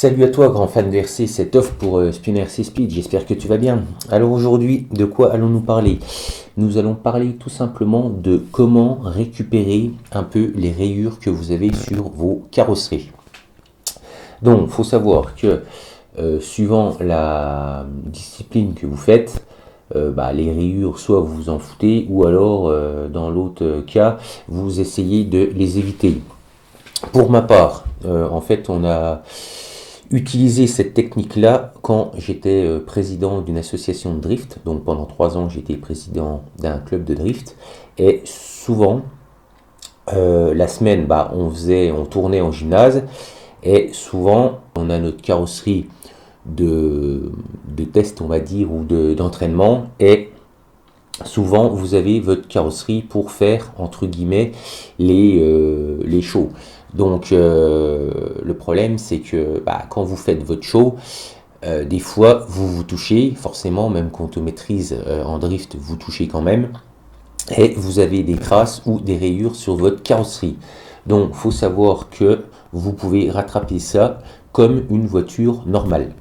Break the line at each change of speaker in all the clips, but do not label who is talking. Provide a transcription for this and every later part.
Salut à toi, grand fan de RC, cette offre pour Spinner RC Speed, j'espère que tu vas bien. Alors aujourd'hui, de quoi allons-nous parler? Nous allons parler tout simplement de comment récupérer un peu les rayures que vous avez sur vos carrosseries. Donc, il faut savoir que suivant la discipline que vous faites, les rayures, soit vous vous en foutez, ou alors, dans l'autre cas, vous essayez de les éviter. Pour ma part, en fait, on a utilisé cette technique-là quand j'étais président d'une association de drift. Donc pendant 3 ans, j'étais président d'un club de drift. Et souvent, la semaine, on tournait en gymnase. Et souvent, on a notre carrosserie de test, on va dire, ou d'entraînement. Et souvent, vous avez votre carrosserie pour faire, entre guillemets, les shows. Donc, le problème, c'est que quand vous faites votre show, des fois, vous vous touchez, forcément, même quand on maîtrise en drift, vous touchez quand même, et vous avez des traces ou des rayures sur votre carrosserie. Donc, il faut savoir que vous pouvez rattraper ça comme une voiture normale.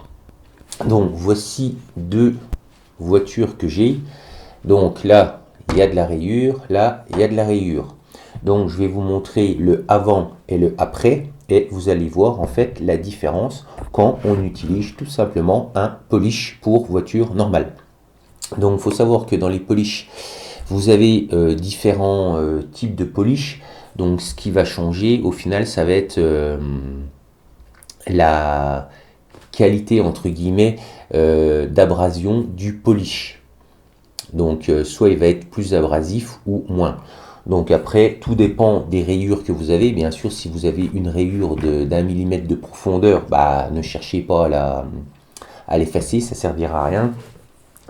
Donc, voici deux voitures que j'ai. Donc là, il y a de la rayure, là, il y a de la rayure. Donc je vais vous montrer le avant et le après et vous allez voir en fait la différence quand on utilise tout simplement un polish pour voiture normale. Donc il faut savoir que dans les polish, vous avez différents types de polish. Donc ce qui va changer au final, ça va être la qualité entre guillemets d'abrasion du polish. Donc soit il va être plus abrasif ou moins. Donc après, tout dépend des rayures que vous avez. Bien sûr, si vous avez une rayure d'1 millimètre de profondeur, ne cherchez pas à l'effacer, ça ne servira à rien.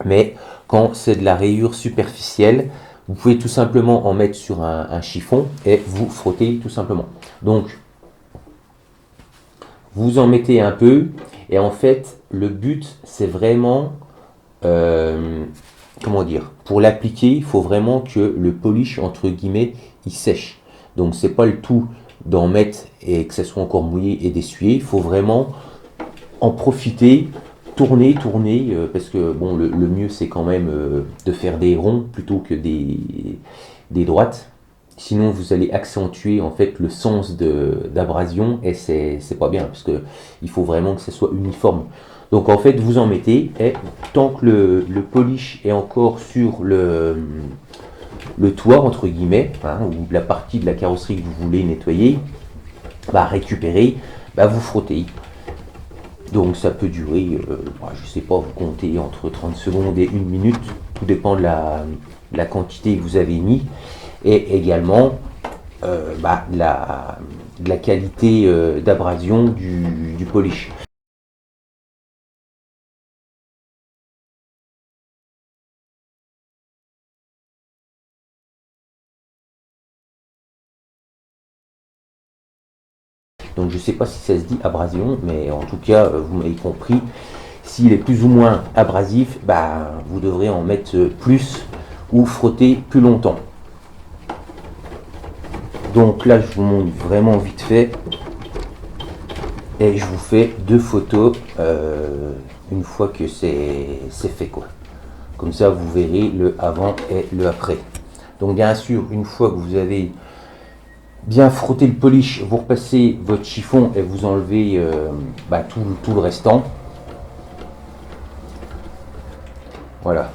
Mais quand c'est de la rayure superficielle, vous pouvez tout simplement en mettre sur un chiffon et vous frottez tout simplement. Donc, vous en mettez un peu et en fait, le but, c'est vraiment... comment dire, pour l'appliquer, il faut vraiment que le polish, entre guillemets, il sèche. Donc c'est pas le tout d'en mettre et que ça soit encore mouillé et d'essuyer. Il faut vraiment en profiter, tourner, parce que bon, le mieux c'est quand même de faire des ronds plutôt que des droites. Sinon vous allez accentuer en fait le sens d'abrasion et c'est pas bien parce que il faut vraiment que ça soit uniforme. Donc en fait vous en mettez et tant que le polish est encore sur le toit entre guillemets, ou la partie de la carrosserie que vous voulez nettoyer, récupérer, vous frottez. Donc ça peut durer, je sais pas, vous comptez entre 30 secondes et 1 minute, tout dépend de la quantité que vous avez mis, et également de la qualité d'abrasion du polish. Donc je ne sais pas si ça se dit abrasion, mais en tout cas, vous m'avez compris. S'il est plus ou moins abrasif, vous devrez en mettre plus ou frotter plus longtemps. Donc là, je vous montre vraiment vite fait. Et je vous fais 2 photos une fois que c'est fait, quoi. Comme ça, vous verrez le avant et le après. Donc bien sûr, une fois que vous avez bien frotté le polish, vous repassez votre chiffon et vous enlevez tout le restant. Voilà.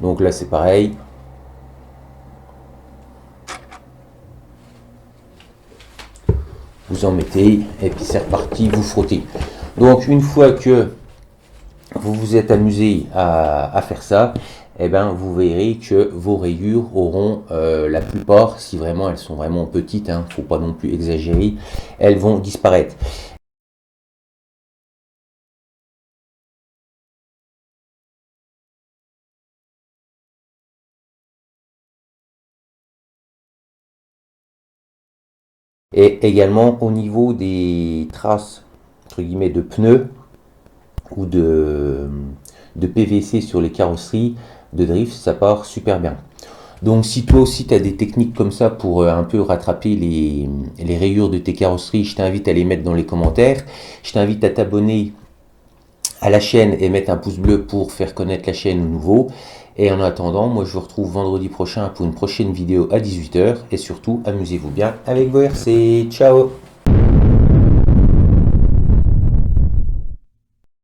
Donc là, c'est pareil. Vous en mettez et puis c'est reparti, vous frottez. Donc une fois que vous vous êtes amusé à faire ça, vous verrez que vos rayures auront la plupart, si vraiment elles sont vraiment petites, faut pas non plus exagérer, elles vont disparaître. Et également au niveau des traces entre guillemets de pneus ou de PVC sur les carrosseries de drift, ça part super bien. Donc si toi aussi tu as des techniques comme ça pour un peu rattraper les rayures de tes carrosseries, je t'invite à les mettre dans les commentaires. Je t'invite à t'abonner à la chaîne et mettre un pouce bleu pour faire connaître la chaîne aux nouveaux. Et en attendant, moi je vous retrouve vendredi prochain pour une prochaine vidéo à 18 h. Et surtout, amusez-vous bien avec vos RC. Ciao!